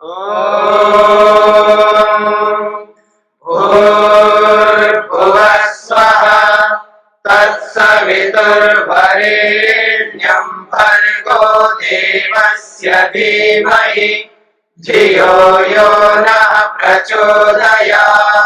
भूर्भुवः स्वः तत्सवितुर्वरेण्यं भर्गो देवस्य धीमहि धियो यो नः प्रचोदयात्।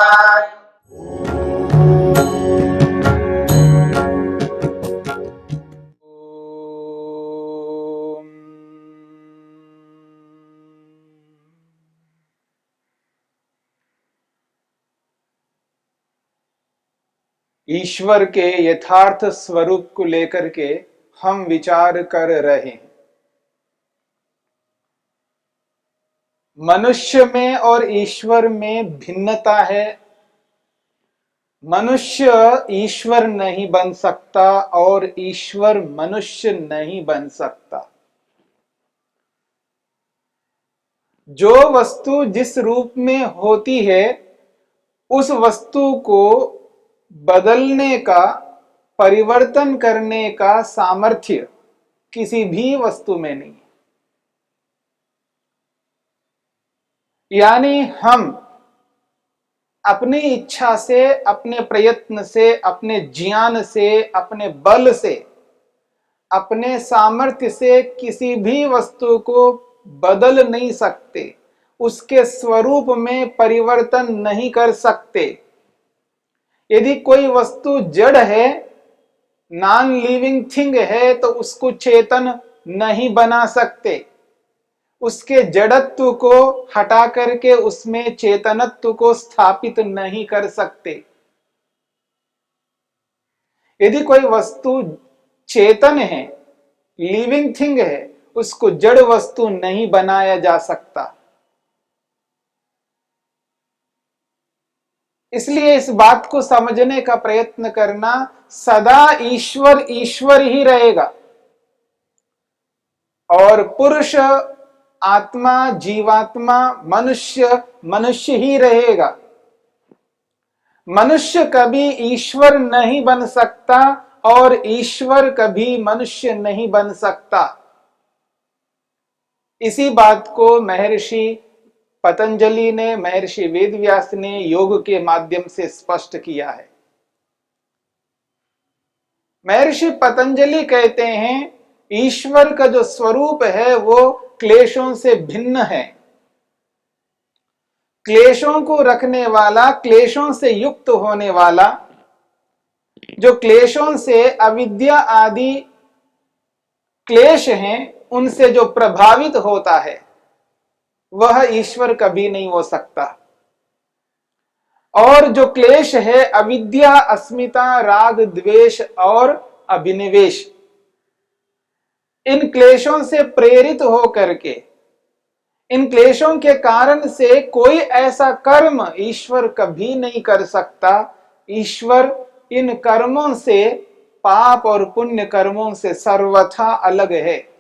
ईश्वर के यथार्थ स्वरूप को लेकर के हम विचार कर रहे हैं। मनुष्य में और ईश्वर में भिन्नता है। मनुष्य ईश्वर नहीं बन सकता और ईश्वर मनुष्य नहीं बन सकता। जो वस्तु जिस रूप में होती है उस वस्तु को बदलने का, परिवर्तन करने का सामर्थ्य किसी भी वस्तु में नहीं है। यानी हम अपनी इच्छा से, अपने प्रयत्न से, अपने ज्ञान से, अपने बल से, अपने सामर्थ्य से किसी भी वस्तु को बदल नहीं सकते, उसके स्वरूप में परिवर्तन नहीं कर सकते। यदि कोई वस्तु जड़ है, नॉन लिविंग थिंग है, तो उसको चेतन नहीं बना सकते। उसके जड़त्व को हटा करके उसमें चेतनत्व को स्थापित नहीं कर सकते। यदि कोई वस्तु चेतन है, लिविंग थिंग है, उसको जड़ वस्तु नहीं बनाया जा सकता। इसलिए इस बात को समझने का प्रयत्न करना, सदा ईश्वर ईश्वर ही रहेगा और पुरुष, आत्मा, जीवात्मा, मनुष्य मनुष्य ही रहेगा। मनुष्य कभी ईश्वर नहीं बन सकता और ईश्वर कभी मनुष्य नहीं बन सकता। इसी बात को महर्षि पतंजलि ने, महर्षि वेदव्यास ने योग के माध्यम से स्पष्ट किया है। महर्षि पतंजलि कहते हैं, ईश्वर का जो स्वरूप है वो क्लेशों से भिन्न है। क्लेशों को रखने वाला, क्लेशों से युक्त होने वाला, जो क्लेशों से, अविद्या आदि क्लेश हैं, उनसे जो प्रभावित होता है वह ईश्वर कभी नहीं हो सकता। और जो क्लेश है, अविद्या, अस्मिता, राग, द्वेष और अभिनिवेश, इन क्लेशों से प्रेरित होकर के, इन क्लेशों के कारण से कोई ऐसा कर्म ईश्वर कभी नहीं कर सकता। ईश्वर इन कर्मों से, पाप और पुण्य कर्मों से सर्वथा अलग है।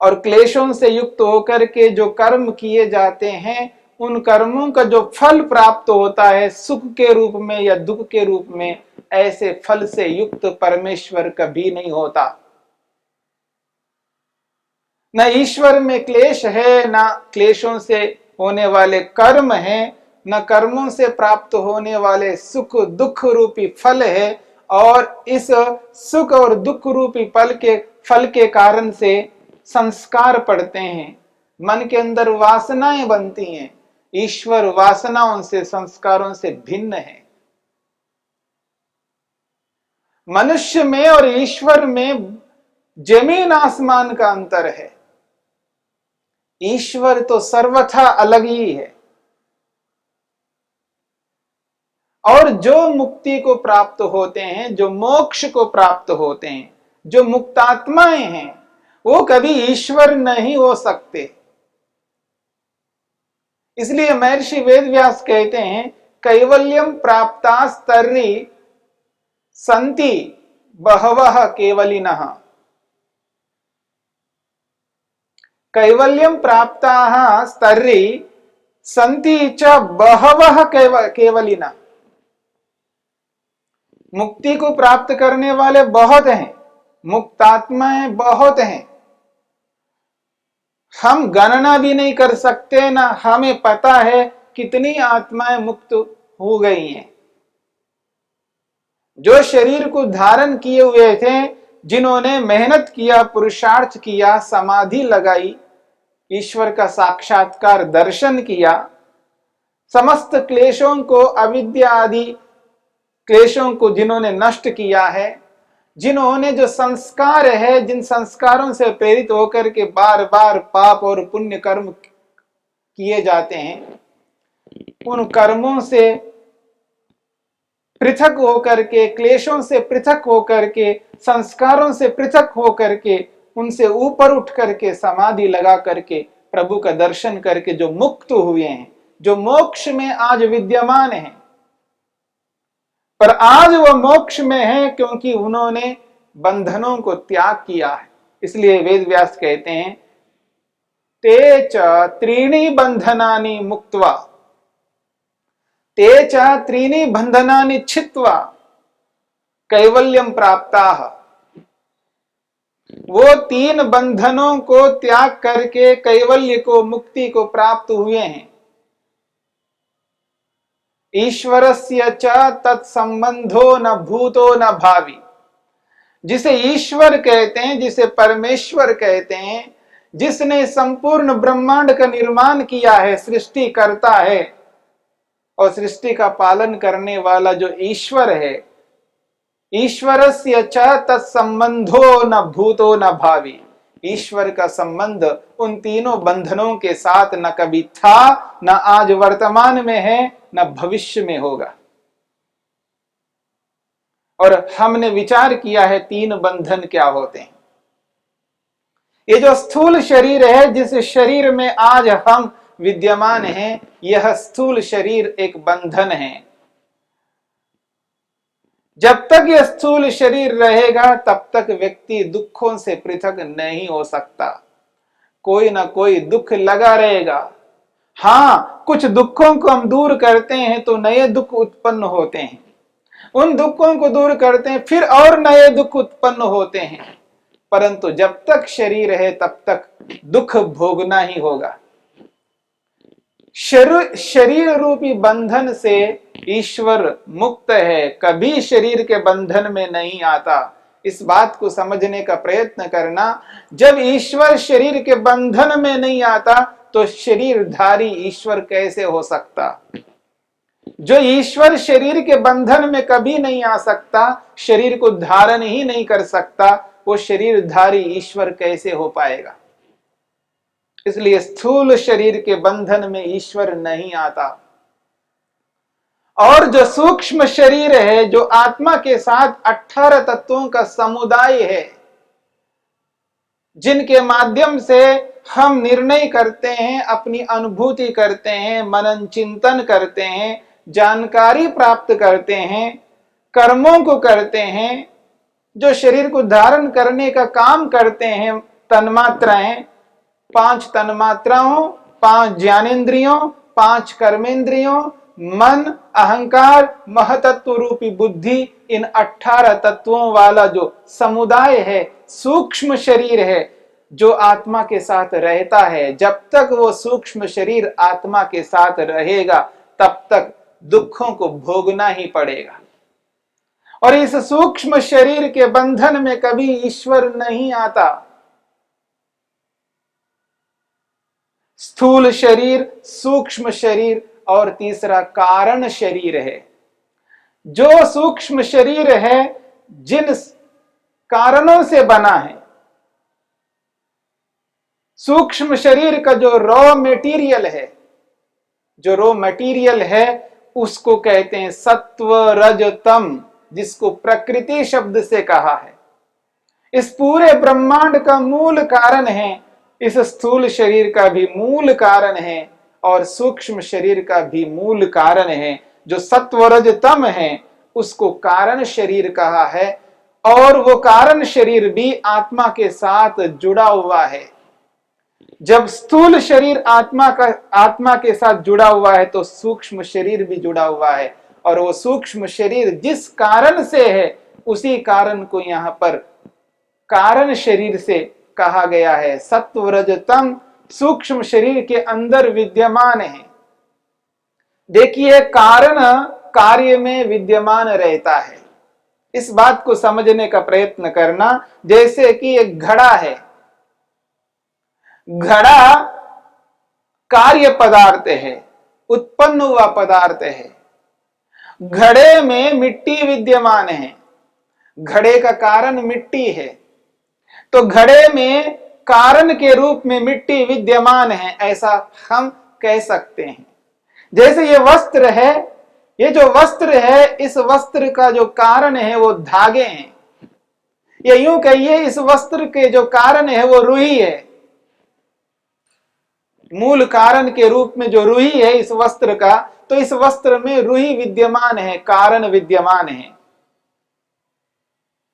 और क्लेशों से युक्त होकर के जो कर्म किए जाते हैं, उन कर्मों का जो फल प्राप्त होता है, सुख के रूप में या दुख के रूप में, ऐसे फल से युक्त परमेश्वर कभी नहीं होता। न ईश्वर में क्लेश है, न क्लेशों से होने वाले कर्म हैं, न कर्मों से प्राप्त होने वाले सुख दुख रूपी फल है। और इस सुख और दुख रूपी फल के कारण से संस्कार पड़ते हैं, मन के अंदर वासनाएं बनती हैं। ईश्वर वासनाओं से, संस्कारों से भिन्न है। मनुष्य में और ईश्वर में जमीन आसमान का अंतर है। ईश्वर तो सर्वथा अलग ही है। और जो मुक्ति को प्राप्त होते हैं, जो मोक्ष को प्राप्त होते हैं, जो मुक्तात्माएं हैं, वो कभी ईश्वर नहीं हो सकते। इसलिए महर्षि वेदव्यास कहते हैं, कैवल्यम प्राप्तास्तर्हि संति बहवः केवलिनः। कैवल्यम प्राप्ताः स्तर्हि संति च बहवः केवलिनः। मुक्ति को प्राप्त करने वाले बहुत हैं, मुक्तात्माएं बहुत हैं। हम गणना भी नहीं कर सकते, ना हमें पता है कितनी आत्माएं मुक्त हो गई हैं। जो शरीर को धारण किए हुए थे, जिन्होंने मेहनत किया, पुरुषार्थ किया, समाधि लगाई, ईश्वर का साक्षात्कार दर्शन किया, समस्त क्लेशों को, अविद्या आदि क्लेशों को जिन्होंने नष्ट किया है, जिन्होंने जो संस्कार है, जिन संस्कारों से प्रेरित होकर के बार बार पाप और पुण्य कर्म किए जाते हैं, उन कर्मों से पृथक होकर के, क्लेशों से पृथक होकर के, संस्कारों से पृथक होकर के, उनसे ऊपर उठ करके समाधि लगा करके प्रभु का दर्शन करके जो मुक्त हुए हैं, जो मोक्ष में आज विद्यमान हैं, पर आज वह मोक्ष में है क्योंकि उन्होंने बंधनों को त्याग किया है। इसलिए वेद व्यास कहते हैं, ते च त्रीणि बंधनानि मुक्त्वा, ते च त्रीणि बंधनानि छित्त्वा कैवल्यम प्राप्ताः। वो तीन बंधनों को त्याग करके कैवल्य को, मुक्ति को प्राप्त हुए हैं। ईश्वरस्य च तत्संबंधो न भूतो न भावी। जिसे ईश्वर कहते हैं, जिसे परमेश्वर कहते हैं, जिसने संपूर्ण ब्रह्मांड का निर्माण किया है, सृष्टि करता है और सृष्टि का पालन करने वाला जो ईश्वर है, ईश्वरस्य च तत्संबंधो न भूतो न भावी। ईश्वर का संबंध उन तीनों बंधनों के साथ न कभी था, न आज वर्तमान में है, न भविष्य में होगा। और हमने विचार किया है तीन बंधन क्या होते हैं। ये जो स्थूल शरीर है, जिस शरीर में आज हम विद्यमान हैं, यह स्थूल शरीर एक बंधन है। जब तक यह स्थूल शरीर रहेगा तब तक व्यक्ति दुखों से पृथक नहीं हो सकता। कोई ना कोई दुख लगा रहेगा। हाँ, कुछ दुखों को हम दूर करते हैं तो नए दुख उत्पन्न होते हैं, उन दुखों को दूर करते हैं फिर और नए दुख उत्पन्न होते हैं, परंतु जब तक शरीर है तब तक दुख भोगना ही होगा। शरीर रूपी बंधन से ईश्वर मुक्त है, कभी शरीर के बंधन में नहीं आता। इस बात को समझने का प्रयत्न करना। जब ईश्वर शरीर के बंधन में नहीं आता तो शरीरधारी ईश्वर कैसे हो सकता? जो ईश्वर शरीर के बंधन में कभी नहीं आ सकता, शरीर को धारण ही नहीं कर सकता, वो शरीरधारी ईश्वर कैसे हो पाएगा? इसलिए स्थूल शरीर के बंधन में ईश्वर नहीं आता। और जो सूक्ष्म शरीर है, जो आत्मा के साथ 18 तत्वों का समुदाय है, जिनके माध्यम से हम निर्णय करते हैं, अपनी अनुभूति करते हैं, मनन चिंतन करते हैं, जानकारी प्राप्त करते हैं, कर्मों को करते हैं, जो शरीर को धारण करने का काम करते हैं, तन्मात्राएं, 5 तन्मात्राओं, 5 ज्ञानेंद्रियों, 5 कर्मेंद्रियों, मन, अहंकार, महतत्व रूपी बुद्धि, इन 18 तत्वों वाला जो समुदाय है, सूक्ष्म शरीर है, जो आत्मा के साथ रहता है। जब तक वो सूक्ष्म शरीर आत्मा के साथ रहेगा तब तक दुखों को भोगना ही पड़ेगा। और इस सूक्ष्म शरीर के बंधन में कभी ईश्वर नहीं आता। स्थूल शरीर, सूक्ष्म शरीर और तीसरा कारण शरीर है। जो सूक्ष्म शरीर है, जिन कारणों से बना है, सूक्ष्म शरीर का जो रॉ मटेरियल है, जो रॉ मटेरियल है, उसको कहते हैं सत्व रज तम, जिसको प्रकृति शब्द से कहा है। इस पूरे ब्रह्मांड का मूल कारण है, इस स्थूल शरीर का भी मूल कारण है और सूक्ष्म शरीर का भी मूल कारण है। जो सत्व रज तम है उसको कारण शरीर कहा है, और वो कारण शरीर भी आत्मा के साथ जुड़ा हुआ है। जब स्थूल शरीर आत्मा के साथ जुड़ा हुआ है तो सूक्ष्म शरीर भी जुड़ा हुआ है, और वो सूक्ष्म शरीर जिस कारण से है उसी कारण को यहाँ पर कारण शरीर से कहा गया है। सत्व रज तम सूक्ष्म शरीर के अंदर विद्यमान है। देखिए, कारण कार्य में विद्यमान रहता है। इस बात को समझने का प्रयत्न करना। जैसे कि एक घड़ा है, घड़ा कार्य पदार्थ है, उत्पन्न हुआ पदार्थ है। घड़े में मिट्टी विद्यमान है, घड़े का कारण मिट्टी है, तो घड़े में कारण के रूप में मिट्टी विद्यमान है, ऐसा हम कह सकते हैं। जैसे ये वस्त्र है, ये जो वस्त्र है, इस वस्त्र का जो कारण है वो धागे हैं, या यूं कहिए इस वस्त्र के जो कारण है वो रुई है। मूल कारण के रूप में जो रुई है इस वस्त्र का, तो इस वस्त्र में रुई विद्यमान है, कारण विद्यमान है।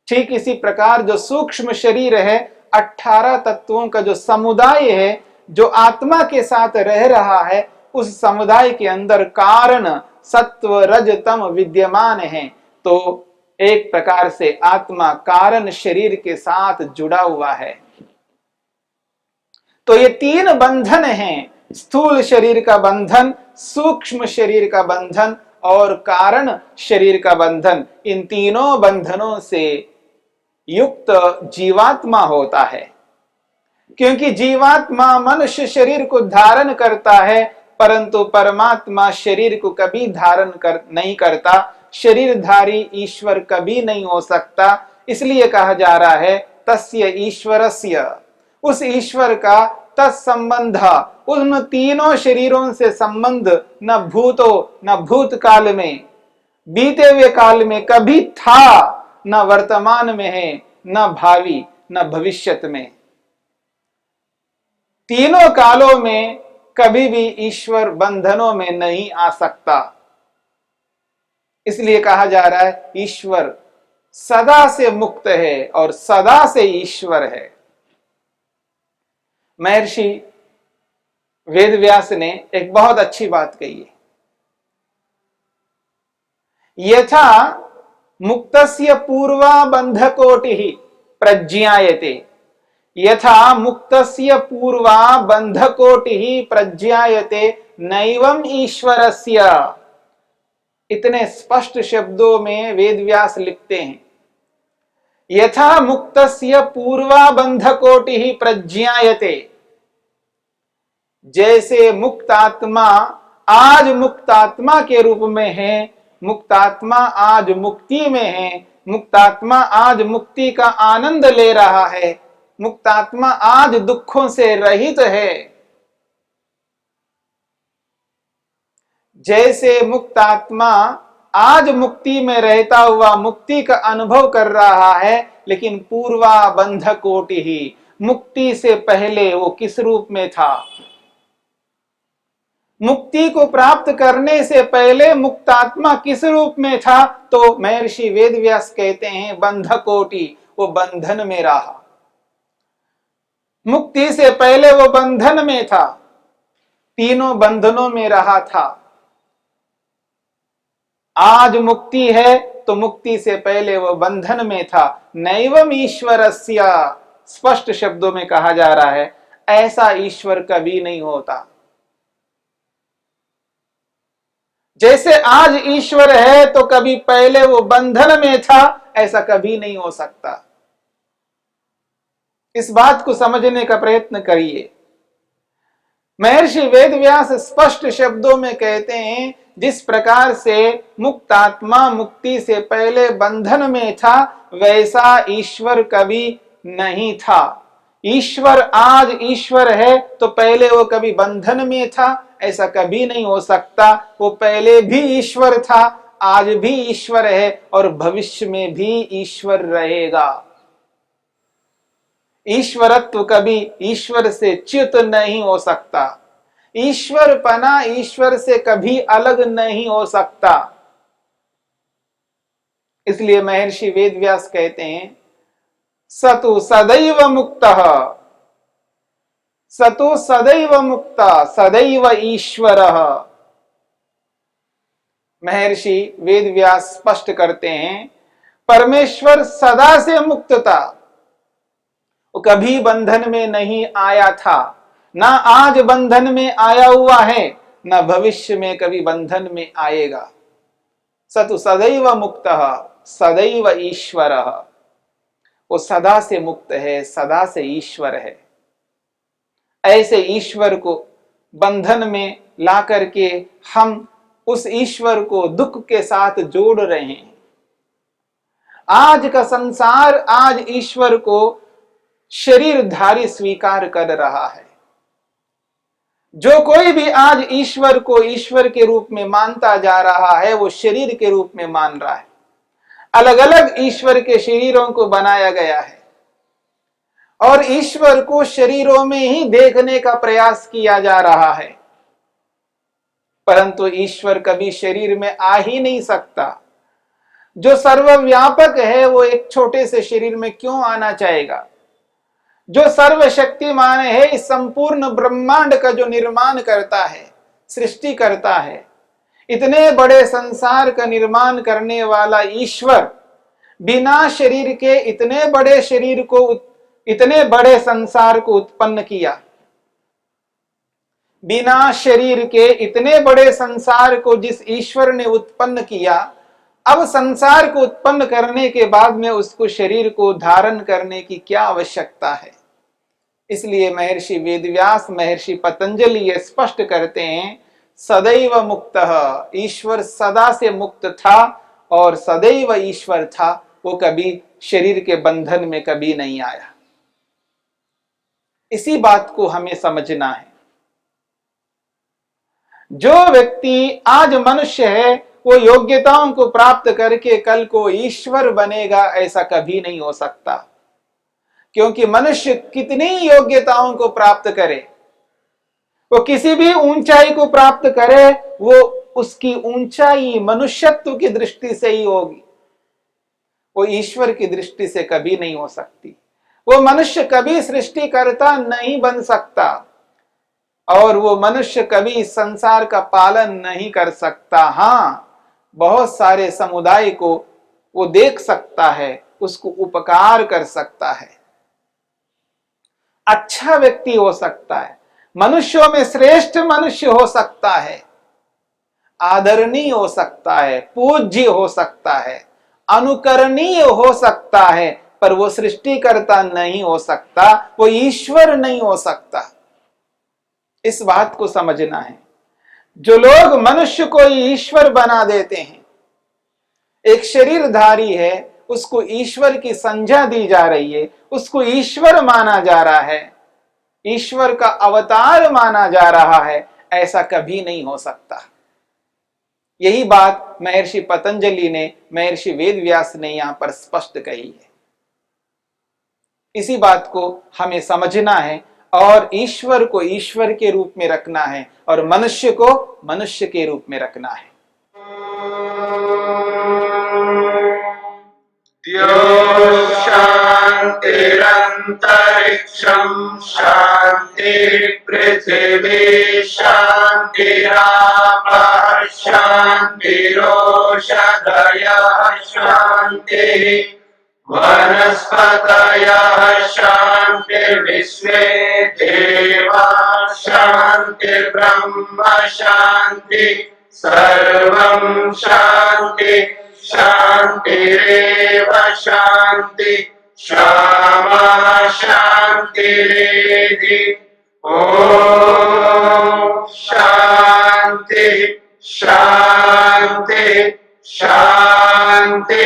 ठीक इसी प्रकार जो सूक्ष्म शरीर है, 18 तत्वों का जो समुदाय है, जो आत्मा के साथ रह रहा है, उस समुदाय के अंदर कारण सत्व रज तम विद्यमान है। तो एक प्रकार से आत्मा कारण शरीर के साथ जुड़ा हुआ है। तो ये तीन बंधन हैं, स्थूल शरीर का बंधन, सूक्ष्म शरीर का बंधन और कारण शरीर का बंधन। इन तीनों बंधनों से युक्त जीवात्मा होता है। क्योंकि जीवात्मा मनुष्य शरीर को धारण करता है, परंतु परमात्मा शरीर को कभी धारण नहीं करता। शरीरधारी ईश्वर कभी नहीं हो सकता। इसलिए कहा जा रहा है तस्य ईश्वरस्य, उस ईश्वर का तत्संबंध, उन तीनों शरीरों से संबंध न भूतो न भूतकाल में, बीते हुए काल में कभी था, न वर्तमान में है, न भावी न भविष्यत में। तीनों कालों में कभी भी ईश्वर बंधनों में नहीं आ सकता। इसलिए कहा जा रहा है ईश्वर सदा से मुक्त है और सदा से ईश्वर है। महर्षि वेदव्यास ने एक बहुत अच्छी बात कही है। यथा मुक्तस्य पूर्वा बंधकोटिः प्रज्ञायते, यथा मुक्तस्य पूर्वा बंधकोटिः प्रज्ञायते नैवं ईश्वरस्य। इतने स्पष्ट शब्दों में वेदव्यास लिखते हैं, यथा मुक्तस्य पूर्वा बंधकोटिः प्रज्ञायते। जैसे मुक्तात्मा आज मुक्तात्मा के रूप में है, मुक्तात्मा आज मुक्ति में है, मुक्तात्मा आज मुक्ति का आनंद ले रहा है, मुक्तात्मा आज दुखों से रहित है। जैसे मुक्तात्मा आज मुक्ति में रहता हुआ मुक्ति का अनुभव कर रहा है, लेकिन पूर्वा बंधकोटि ही, मुक्ति से पहले वो किस रूप में था? मुक्ति को प्राप्त करने से पहले मुक्तात्मा किस रूप में था? तो महर्षि वेदव्यास कहते हैं बंधकोटि, वो बंधन में रहा। मुक्ति से पहले वो बंधन में था, तीनों बंधनों में रहा था। आज मुक्ति है तो मुक्ति से पहले वो बंधन में था। नैवम ईश्वरस्य, स्पष्ट शब्दों में कहा जा रहा है ऐसा ईश्वर कभी नहीं होता। जैसे आज ईश्वर है तो कभी पहले वो बंधन में था, ऐसा कभी नहीं हो सकता। इस बात को समझने का प्रयत्न करिए। महर्षि वेदव्यास स्पष्ट शब्दों में कहते हैं जिस प्रकार से मुक्तात्मा मुक्ति से पहले बंधन में था, वैसा ईश्वर कभी नहीं था। ईश्वर आज ईश्वर है तो पहले वो कभी बंधन में था, ऐसा कभी नहीं हो सकता। वो पहले भी ईश्वर था, आज भी ईश्वर है और भविष्य में भी ईश्वर रहेगा। ईश्वरत्व कभी ईश्वर से च्युत नहीं हो सकता। ईश्वरपना ईश्वर से कभी अलग नहीं हो सकता। इसलिए महर्षि वेदव्यास कहते हैं सतु सदैव मुक्तः, सतु सदैव मुक्ता सदैव ईश्वरः। महर्षि वेदव्यास स्पष्ट करते हैं परमेश्वर सदा से मुक्त था, वो कभी बंधन में नहीं आया था, ना आज बंधन में आया हुआ है, न भविष्य में कभी बंधन में आएगा। स तु सदैव मुक्तः सदैव ईश्वरः, वो सदा से मुक्त है, सदा से ईश्वर है। ऐसे ईश्वर को बंधन में ला करके हम उस ईश्वर को दुख के साथ जोड़ रहे हैं। आज का संसार आज ईश्वर को शरीरधारी स्वीकार कर रहा है। जो कोई भी आज ईश्वर को ईश्वर के रूप में मानता जा रहा है, वो शरीर के रूप में मान रहा है। अलग अलग ईश्वर के शरीरों को बनाया गया है और ईश्वर को शरीरों में ही देखने का प्रयास किया जा रहा है, परंतु ईश्वर कभी शरीर में आ ही नहीं सकता। जो सर्वव्यापक है वो एक छोटे से शरीर में क्यों आना चाहेगा? जो सर्वशक्तिमान है, इस संपूर्ण ब्रह्मांड का जो निर्माण करता है, सृष्टि करता है, इतने बड़े संसार का निर्माण करने वाला ईश्वर बिना शरीर के इतने बड़े शरीर को, इतने बड़े संसार को उत्पन्न किया। बिना शरीर के इतने बड़े संसार को जिस ईश्वर ने उत्पन्न किया, अब संसार को उत्पन्न करने के बाद में उसको शरीर को धारण करने की क्या आवश्यकता है? इसलिए महर्षि वेदव्यास, महर्षि पतंजलि ये स्पष्ट करते हैं, सदैव मुक्तः, ईश्वर सदा से मुक्त था और सदैव ईश्वर था, वो कभी शरीर के बंधन में कभी नहीं आया। इसी बात को हमें समझना है। जो व्यक्ति आज मनुष्य है वो योग्यताओं को प्राप्त करके कल को ईश्वर बनेगा, ऐसा कभी नहीं हो सकता। क्योंकि मनुष्य कितनी योग्यताओं को प्राप्त करे, वो किसी भी ऊंचाई को प्राप्त करे, वो उसकी ऊंचाई मनुष्यत्व की दृष्टि से ही होगी, वो ईश्वर की दृष्टि से कभी नहीं हो सकती। वो मनुष्य कभी सृष्टिकर्ता नहीं बन सकता और वो मनुष्य कभी इस संसार का पालन नहीं कर सकता। हाँ, बहुत सारे समुदाय को वो देख सकता है, उसको उपकार कर सकता है, अच्छा व्यक्ति हो सकता है, मनुष्यों में श्रेष्ठ मनुष्य हो सकता है, आदरणीय हो सकता है, पूज्य हो सकता है, अनुकरणीय हो सकता है, पर वो सृष्टिकर्ता नहीं हो सकता, वो ईश्वर नहीं हो सकता। इस बात को समझना है। जो लोग मनुष्य को ईश्वर बना देते हैं, एक शरीरधारी है, उसको ईश्वर की संज्ञा दी जा रही है, उसको ईश्वर माना जा रहा है, ईश्वर का अवतार माना जा रहा है, ऐसा कभी नहीं हो सकता। यही बात महर्षि पतंजलि ने, महर्षि वेदव्यास ने यहां पर स्पष्ट कही है। इसी बात को हमें समझना है और ईश्वर को ईश्वर के रूप में रखना है और मनुष्य को मनुष्य के रूप में रखना है। शांतिरंतरिक्षं शांति पृथिवी शांतिरापः शांतिरोषधयः शांति वनस्पतयः शांतिर्विश्वे देवाः शांतिर्ब्रह्म शांति सर्वं शांति शांतिरेव शांति क्षमा शांतिरेधि। ओम शांति शांति शांति।